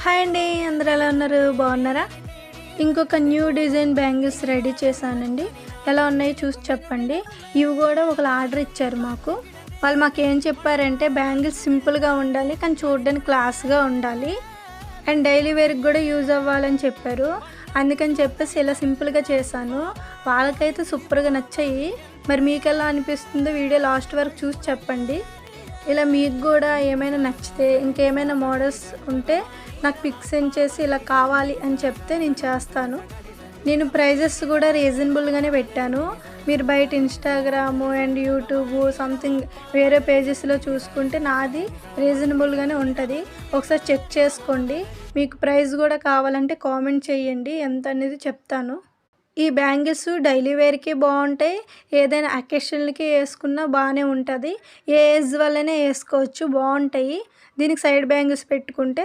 Hi అండి, అందరూ ఎలా ఉన్నారు? బాగున్నారా? ఇంకొక న్యూ డిజైన్ బ్యాంగిల్స్ రెడీ చేశానండి. ఎలా ఉన్నాయో చూసి చెప్పండి. ఇవి కూడా ఒకళ్ళు ఆర్డర్ ఇచ్చారు మాకు. వాళ్ళు మాకేం చెప్పారంటే బ్యాంగిల్స్ సింపుల్గా ఉండాలి, కానీ చూడడానికి క్లాస్గా ఉండాలి అండ్ డైలీ వేర్కి కూడా యూజ్ అవ్వాలని చెప్పారు. అందుకని చెప్పేసి ఇలా సింపుల్గా చేశాను. వాళ్ళకైతే సూపర్గా నచ్చాయి. మరి మీకు ఎలా అనిపిస్తుందో వీడియో లాస్ట్ వరకు చూసి చెప్పండి. ఇలా మీకు కూడా ఏమైనా నచ్చితే ఇంకేమైనా మోడల్స్ ఉంటే నాకు పిక్స్ సెండ్ చేసి ఇలా కావాలి అని చెప్తే నేను చేస్తాను. నేను ప్రైజెస్ కూడా రీజనబుల్గానే పెట్టాను. మీరు బయట ఇన్స్టాగ్రాము అండ్ యూట్యూబ్ సంథింగ్ వేరే పేజెస్లో చూసుకుంటే నాది రీజనబుల్గానే ఉంటుంది. ఒకసారి చెక్ చేసుకోండి. మీకు ప్రైస్ కూడా కావాలంటే కామెంట్ చేయండి, ఎంత అనేది చెప్తాను. ఈ బ్యాంగిల్స్ డైలీ వేర్కి బాగుంటాయి, ఏదైనా అకేషన్లకి వేసుకున్నా బాగానే ఉంటుంది. ఏ ఏజ్ వల్లనే వేసుకోవచ్చు, బాగుంటాయి. దీనికి సైడ్ బ్యాంగిల్స్ పెట్టుకుంటే